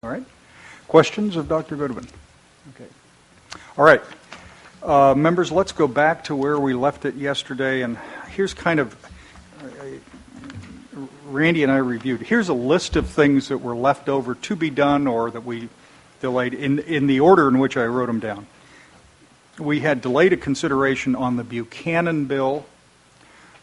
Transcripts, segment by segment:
All right. Questions of Dr. Goodwin? Okay. All right. Members, let's go back to where we left it yesterday. And here's kind of, Randy and I reviewed. Here's a list of things that were left over to be done or that we delayed in the order in which I wrote them down. We had delayed a consideration on the Buchanan bill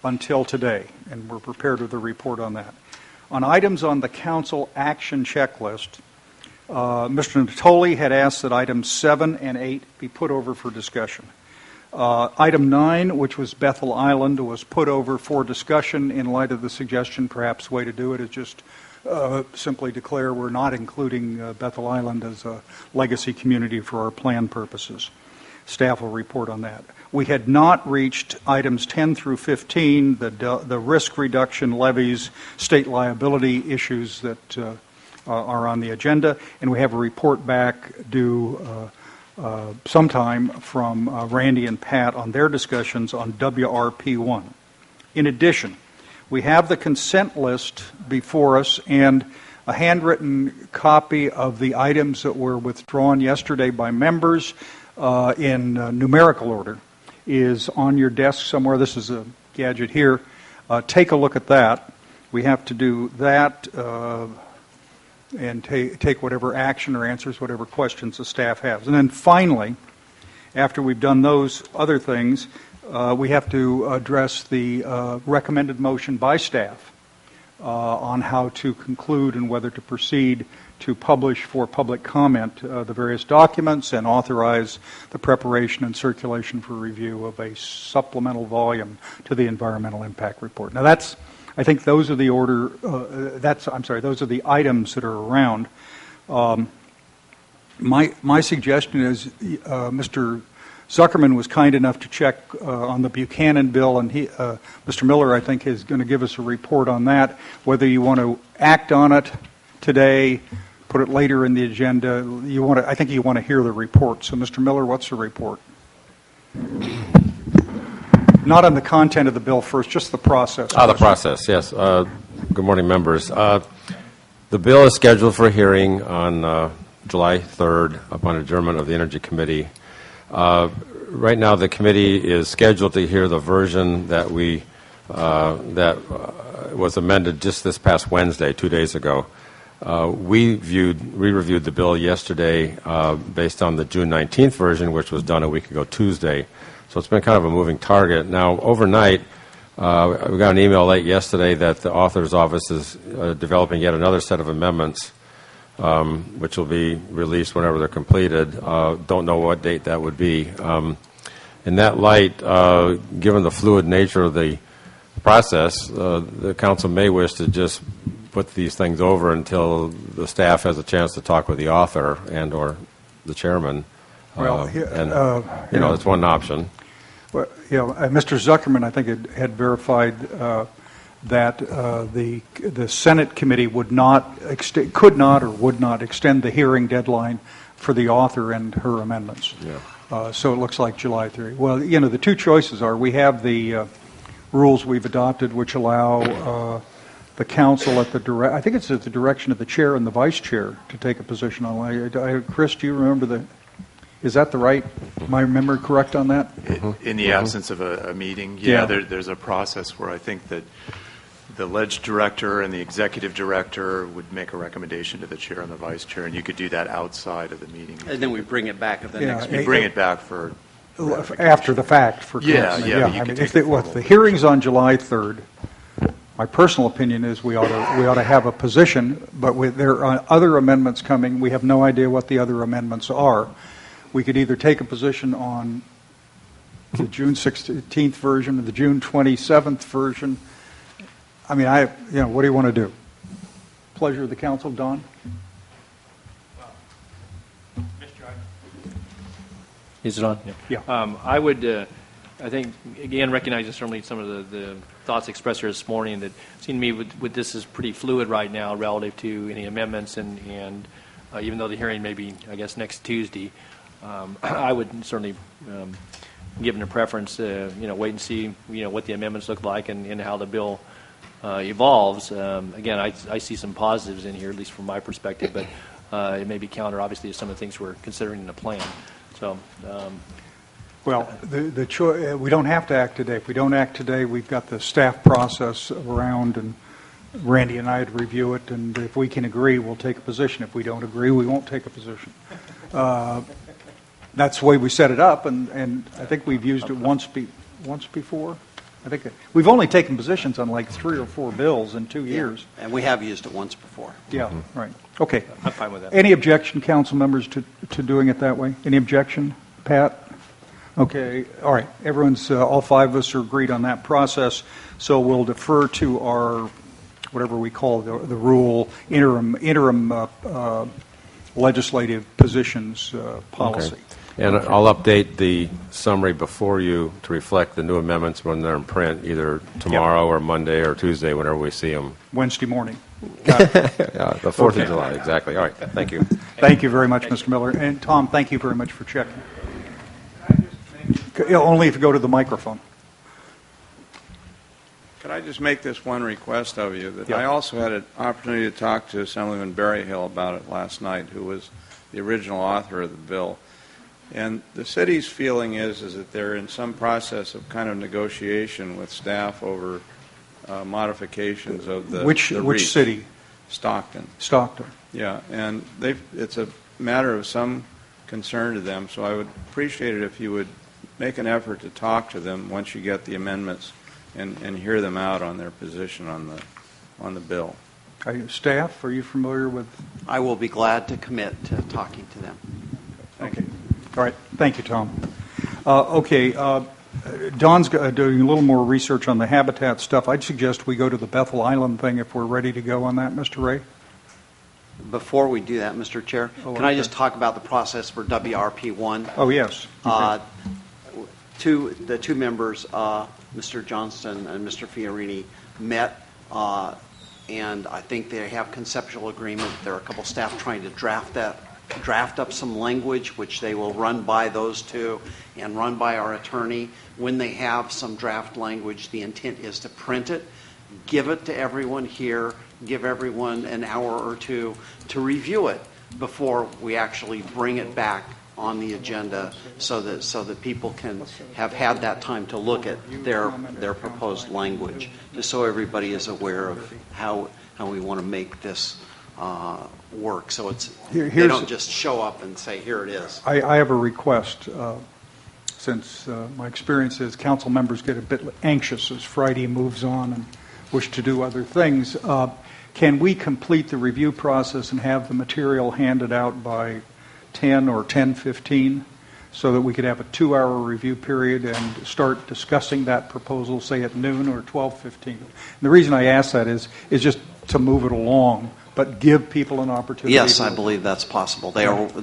until today, and we're prepared with a report on that. On items on the council action checklist, Mr. Natoli had asked that items 7 and 8 be put over for discussion. Item 9, which was Bethel Island, was put over for discussion in light of the suggestion. Perhaps the way to do it is just simply declare we're not including Bethel Island as a legacy community for our plan purposes. Staff will report on that. We had not reached items 10 through 15, the risk reduction levies, state liability issues that are on the agenda, and we have a report back due sometime from Randy and Pat on their discussions on WRP1. In addition, we have the consent list before us and a handwritten copy of the items that were withdrawn yesterday by members in numerical order is on your desk somewhere. This is a gadget here. Take a look at that. We have to do that and take whatever action or answers whatever questions the staff has. And then finally, after we've done those other things, we have to address the recommended motion by staff on how to conclude and whether to proceed to publish for public comment the various documents and authorize the preparation and circulation for review of a supplemental volume to the environmental impact report. Now I think those are the those are the items that are around. My suggestion is Mr. Zuckerman was kind enough to check on the Buchanan bill, and Mr. Miller, I think, is going to give us a report on that. Whether you want to act on it today, put it later in the agenda, I think you want to hear the report. So, Mr. Miller, what's the report? Not on the content of the bill first, just the process. The process, yes. Good morning, members. The bill is scheduled for a hearing on July 3rd upon adjournment of the Energy Committee. Right now, the committee is scheduled to hear the version that was amended just this past Wednesday, 2 days ago. We reviewed the bill yesterday based on the June 19th version, which was done a week ago Tuesday. So it's been kind of a moving target. Now, overnight, we got an email late yesterday that the author's office is developing yet another set of amendments, which will be released whenever they're completed. Don't know what date that would be. In that light, given the fluid nature of the process, the council may wish to just put these things over until the staff has a chance to talk with the author and or the chairman. Well, it's one option. Well, Mr. Zuckerman, I think, had verified that the Senate committee could not or would not extend the hearing deadline for the author and her amendments. Yeah. So it looks like July 3. Well, the two choices are we have the rules we've adopted which allow the council I think it's at the direction of the chair and the vice chair to take a position on. Chris, do you remember is that my memory correct on that? In the absence of a meeting, there's a process where I think that the ledge director and the executive director would make a recommendation to the chair and the vice chair, and you could do that outside of the meeting. And then we bring it back at the next meeting. You bring it back for after the fact for if the hearing's on July 3rd, my personal opinion is we ought to have a position, but there are other amendments coming. We have no idea what the other amendments are. We could either take a position on the June 16th version or the June 27th version. I mean, what do you want to do? Pleasure of the council, Don? Is it on? Yeah. I would, I think, again, recognizing certainly some of the thoughts expressed here this morning that seem to me with this is pretty fluid right now relative to any amendments, and even though the hearing may be, I guess, next Tuesday, I would certainly, given a preference, wait and see, what the amendments look like and how the bill evolves. Again, I see some positives in here, at least from my perspective, but it may be counter, obviously, to some of the things we're considering in the plan. So, Well, we don't have to act today. If we don't act today, we've got the staff process around, and Randy and I would review it, and if we can agree, we'll take a position. If we don't agree, we won't take a position. That's the way we set it up, and I think we've used it once before. I think we've only taken positions on like 3 or 4 bills in 2 years. And we have used it once before. Yeah, right. Okay. I'm fine with that. Any objection, council members, to doing it that way? Any objection, Pat? Okay. All right. Everyone's, all 5 of us are agreed on that process, so we'll defer to our, whatever we call the rule, interim legislative positions policy. Okay. And I'll update the summary before you to reflect the new amendments when they're in print, either tomorrow or Monday or Tuesday, whenever we see them. Wednesday morning. Got it. Yeah, the 4th of July, exactly. All right, thank you. Thank you very much, Mr. Miller. And Tom, thank you very much for checking. Only if you go to the microphone. Could I just make this one request of you? That Yeah. I also had an opportunity to talk to Assemblyman Berryhill about it last night, who was the original author of the bill. And the city's feeling is that they're in some process of kind of negotiation with staff over modifications of the Which REACH. city? Stockton. Stockton. Yeah, and it's a matter of some concern to them, so I would appreciate it if you would make an effort to talk to them once you get the amendments and hear them out on their position on the bill. Staff, are you familiar with? I will be glad to commit to talking to them. Okay. All right. Thank you, Tom. Okay. Don's doing a little more research on the habitat stuff. I'd suggest we go to the Bethel Island thing if we're ready to go on that, Mr. Ray. Before we do that, Mr. Chair, can I okay. just talk about the process for WRP1? Oh, yes. Okay. The two members, Mr. Johnston and Mr. Fiorini, met, and I think they have conceptual agreement. There are a couple staff trying to draft up some language, which they will run by those two and run by our attorney. When they have some draft language, the intent is to print it, give it to everyone here, give everyone an hour or two to review it before we actually bring it back on the agenda, so that people can have had that time to look at their proposed language, just so everybody is aware of how we want to make this work. So they don't just show up and say, here it is. I have a request. Since my experience is council members get a bit anxious as Friday moves on and wish to do other things, can we complete the review process and have the material handed out by 10 or 10:15 so that we could have a 2-hour review period and start discussing that proposal, say at noon or 12:15? The reason I ask that is just to move it along, but give people an opportunity. Yes, I believe that's possible.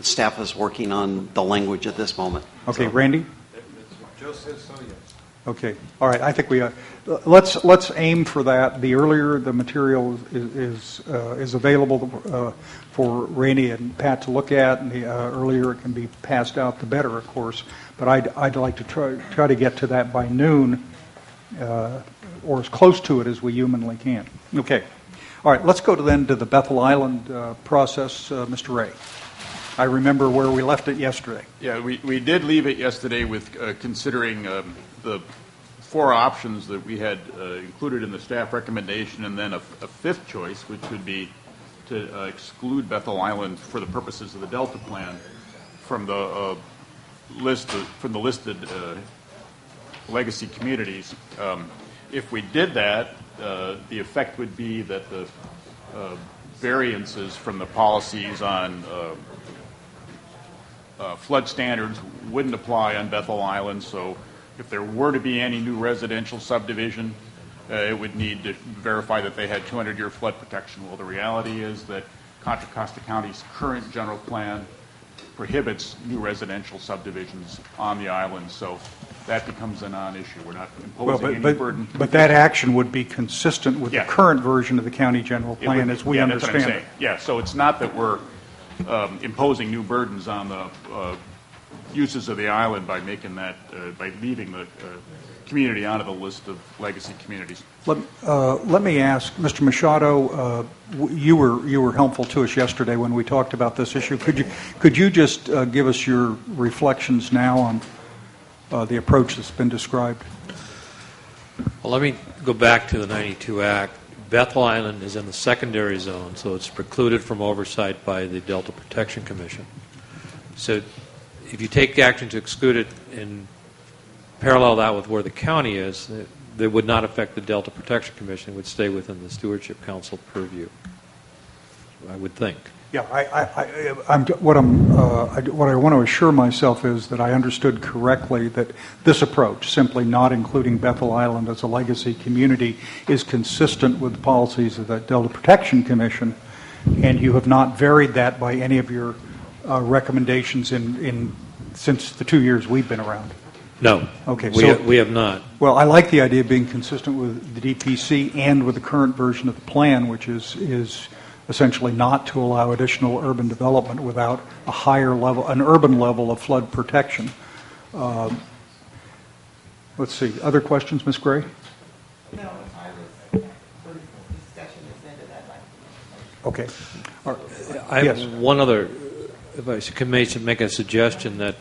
Staff is working on the language at this moment. Okay, So. Randy? Joe says so, yes. Okay, all right. I think we let's aim for that. The earlier the material is available for Randy and Pat to look at, and the earlier it can be passed out, the better, of course. But I'd like to try to get to that by noon, or as close to it as we humanly can. Okay. All right. Let's go to the Bethel Island process, Mr. Ray. I remember where we left it yesterday. Yeah, we did leave it yesterday with considering the 4 options that we had included in the staff recommendation, and then a 5th choice, which would be to exclude Bethel Island for the purposes of the Delta Plan from the listed legacy communities. If we did that, the effect would be that the variances from the policies on flood standards wouldn't apply on Bethel Island. So if there were to be any new residential subdivision, it would need to verify that they had 200-year flood protection. Well, the reality is that Contra Costa County's current general plan prohibits new residential subdivisions on the island, so that becomes a non-issue. We're not imposing any burden. But that action would be consistent with Yeah. the current version of the county general plan as we That's understand what I'm it. saying. Yeah, so it's not that we're imposing new burdens on the uses of the island by making that by leaving the community onto the list of legacy communities. Let me ask, Mr. Machado, you were helpful to us yesterday when we talked about this issue. Could you just give us your reflections now on the approach that's been described? Well, let me go back to the 92 Act. Bethel Island is in the secondary zone, so it's precluded from oversight by the Delta Protection Commission. So if you take action to exclude it and parallel that with where the county is, that would not affect the Delta Protection Commission. It would stay within the Stewardship Council purview, I would think. Yeah, what I want to assure myself is that I understood correctly that this approach, simply not including Bethel Island as a legacy community, is consistent with the policies of the Delta Protection Commission, and you have not varied that by any of your recommendations since the 2 years we've been around. No. Okay, we have not. Well, I like the idea of being consistent with the DPC and with the current version of the plan, which is essentially not to allow additional urban development without a higher level, an urban level of flood protection. Let's see. Other questions, Ms. Gray? No, I was for discussion is ended. I'd like to. Okay. I have one other, if I can make a suggestion that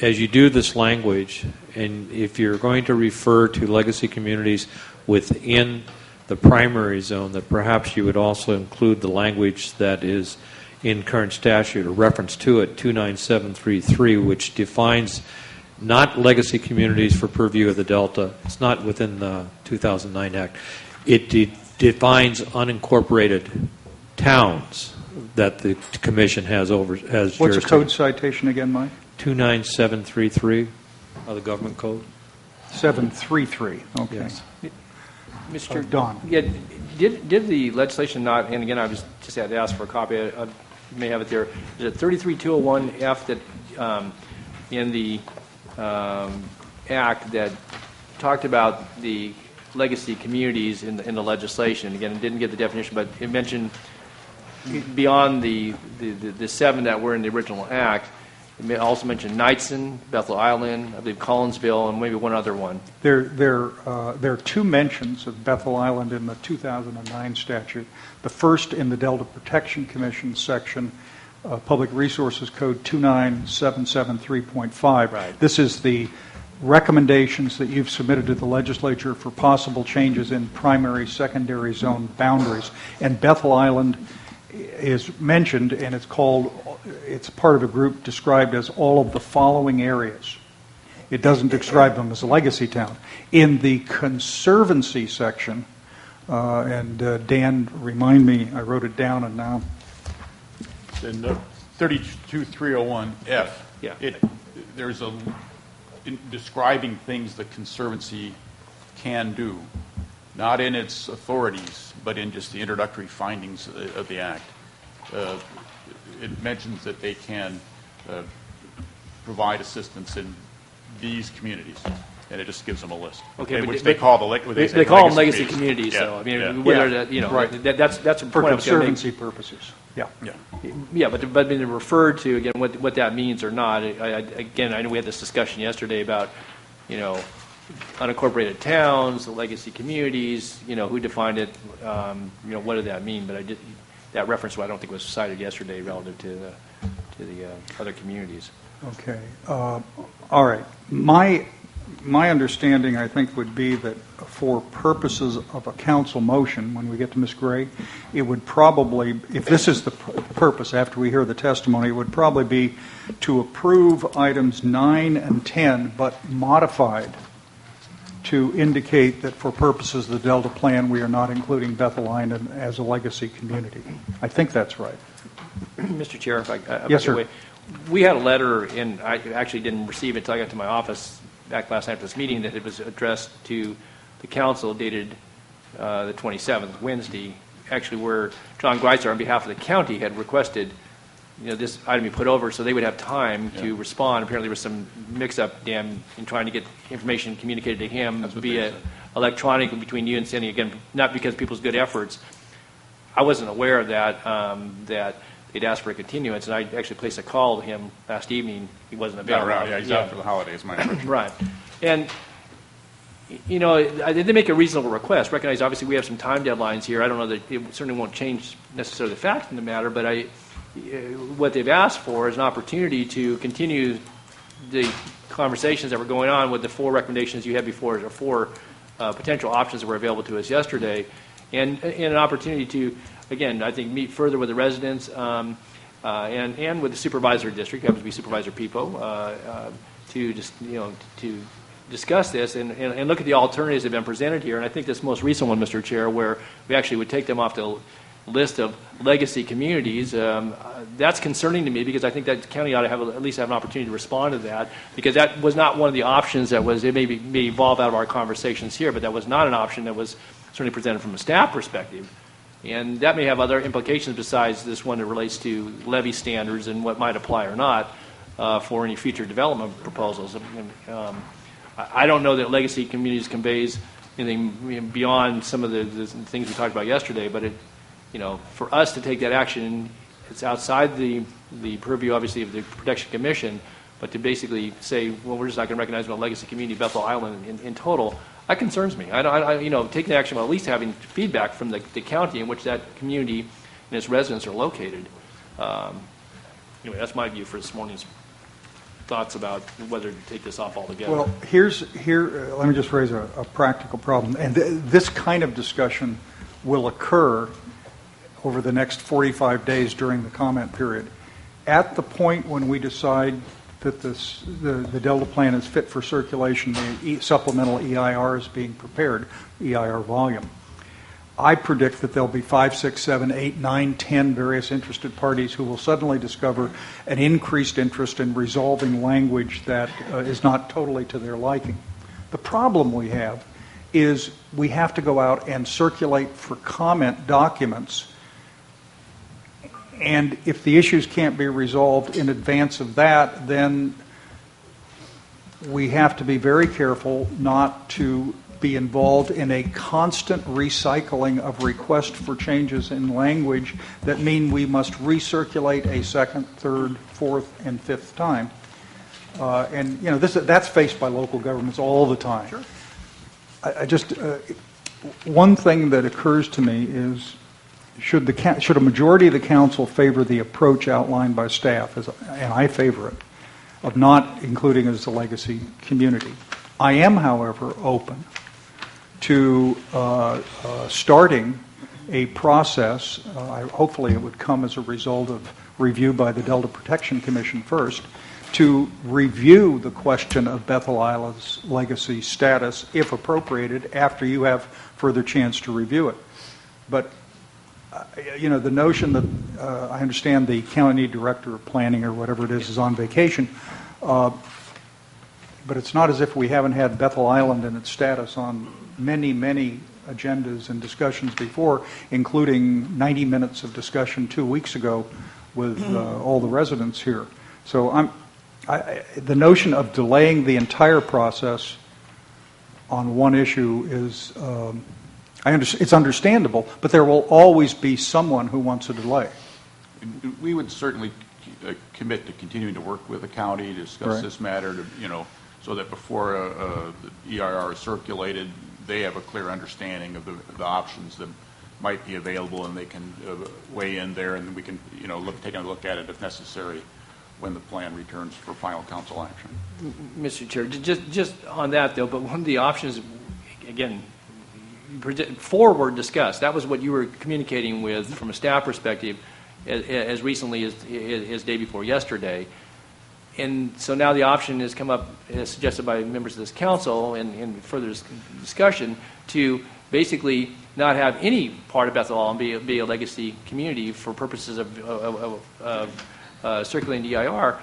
as you do this language, and if you're going to refer to legacy communities within the primary zone, that perhaps you would also include the language that is in current statute, or reference to it, 29733, which defines not legacy communities for purview of the Delta. It's not within the 2009 Act. It defines unincorporated towns that the Commission has What's the jurisdiction. code citation again, Mike? 29733 of the government code. 733. Okay. Yes. Mr. Don. Yeah, did the legislation not, and again, I just had to ask for a copy, I may have it there, is it 33201F that in the Act that talked about the legacy communities in the legislation? Again, it didn't get the definition, but it mentioned beyond the seven that were in the original Act. It also mentioned Knightson, Bethel Island, I believe Collinsville, and maybe one other one. There are two mentions of Bethel Island in the 2009 statute. The first in the Delta Protection Commission section, Public Resources Code 29773.5. Right. This is the recommendations that you've submitted to the legislature for possible changes in primary, secondary zone boundaries. And Bethel Island is mentioned, and it's part of a group described as all of the following areas. It doesn't describe them as a legacy town. In the conservancy section, and Dan, remind me, I wrote it down and now. In 32301F, Yeah. There's in describing things the Conservancy can do, not in its authorities, but in just the introductory findings of the Act. It mentions that they can provide assistance in these communities, and it just gives them a list. Okay, which they call the they call them legacy communities. Yeah, So I mean, yeah. whether that, you know, Right. that's a For point I was gonna make. conservancy purposes. Yeah. Yeah. Yeah, but being referred to again, what that means or not. Again, I know we had this discussion yesterday about, you know, unincorporated towns, the legacy communities. You know, who defined it? You know, what did that mean? But that reference, I don't think was cited yesterday relative to the other communities. Okay. All right. My understanding, I think, would be that for purposes of a council motion, when we get to Ms. Gray, it would probably, if this is the purpose after we hear the testimony, it would probably be to approve items 9 and 10, but modified to indicate that for purposes of the Delta Plan, we are not including Bethel Island as a legacy community. I think that's right. Mr. Chair, if I Yes, sir. We had a letter, and I actually didn't receive it until I got to my office back last night for this meeting, that it was addressed to the council dated the 27th, Wednesday, actually where John Greitzer, on behalf of the county, had requested, you know, this item be put over so they would have time to respond. Apparently there was some mix-up, Dan, in trying to get information communicated to him via electronically between you and Cindy. Again, not because of people's good efforts. I wasn't aware of that, that they'd asked for a continuance, and I actually placed a call to him last evening. He wasn't available. Yeah, he's out for the holidays, my understanding. Right. And you know, they make a reasonable request. Recognize, obviously, we have some time deadlines here. I don't know that it certainly won't change necessarily the facts in the matter, but what they've asked for is an opportunity to continue the conversations that were going on with the 4 recommendations you had before, or 4 potential options that were available to us yesterday, and an opportunity to, again, I think, meet further with the residents and with the supervisor district, happens to be Supervisor Pepo, to just, you know, to discuss this and look at the alternatives that have been presented here. And I think this most recent one, Mr. Chair, where we actually would take them off the list of legacy communities, that's concerning to me, because I think that the county ought to have at least have an opportunity to respond to that, because that was not one of the options that was, it may evolve out of our conversations here, but that was not an option that was certainly presented from a staff perspective. And that may have other implications besides this one that relates to levy standards and what might apply or not for any future development proposals. I don't know that legacy communities conveys anything beyond some of the things we talked about yesterday, but you know, for us to take that action, it's outside the purview, obviously, of the Protection Commission, but to basically say, well, we're just not going to recognize a legacy community, Bethel Island, in total, that concerns me. You know, taking action while at least having feedback from the county in which that community and its residents are located. Anyway, that's my view for this morning's thoughts about whether to take this off altogether. Well, let me just raise a practical problem. And this kind of discussion will occur over the next 45 days during the comment period. At the point when we decide that the Delta plan is fit for circulation, the supplemental EIR is being prepared, EIR volume. I predict that there'll be 5, 6, 7, 8, 9, 10 various interested parties who will suddenly discover an increased interest in resolving language that is not totally to their liking. The problem we have is we have to go out and circulate for comment documents, and if the issues can't be resolved in advance of that, then we have to be very careful not to be involved in a constant recycling of requests for changes in language that mean we must recirculate a second, third, fourth, and fifth time. And you know, that's faced by local governments all the time. Sure. I just one thing that occurs to me is, should a majority of the council favor the approach outlined by staff, and I favor it, of not including it as a legacy community. I am, however, open to starting a process, hopefully it would come as a result of review by the Delta Protection Commission first, to review the question of Bethel Island's legacy status, if appropriated, after you have further chance to review it. But you know, the notion that I understand the county director of planning or whatever it is on vacation, but it's not as if we haven't had Bethel Island and its status on many, many agendas and discussions before, including 90 minutes of discussion 2 weeks ago with all the residents here. So the notion of delaying the entire process on one issue is, it's understandable, but there will always be someone who wants a delay. We would certainly commit to continuing to work with the county to discuss this matter, so that before the EIR is circulated, they have a clear understanding of the options that might be available, and they can weigh in there, and we can take a look at it if necessary when the plan returns for final council action. Mr. Chair, just on that though, but one of the options, again, forward discussed. That was what you were communicating with from a staff perspective as recently as day before yesterday. And so now the option has come up, as suggested by members of this council in further discussion, to basically not have any part of Bethel Island be a legacy community for purposes of circulating DIR.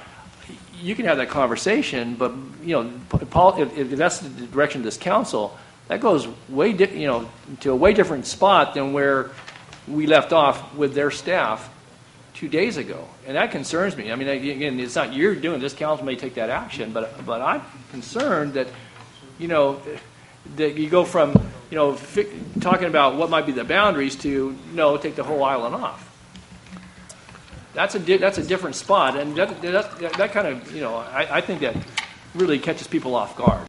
You can have that conversation, but if that's the direction of this council, that goes way to a way different spot than where we left off with their staff 2 days ago, and that concerns me. I mean, again, it's not you're doing this. Council may take that action, but I'm concerned that that you go from talking about what might be the boundaries to take the whole island off. That's a different spot, and that kind of I think that really catches people off guard.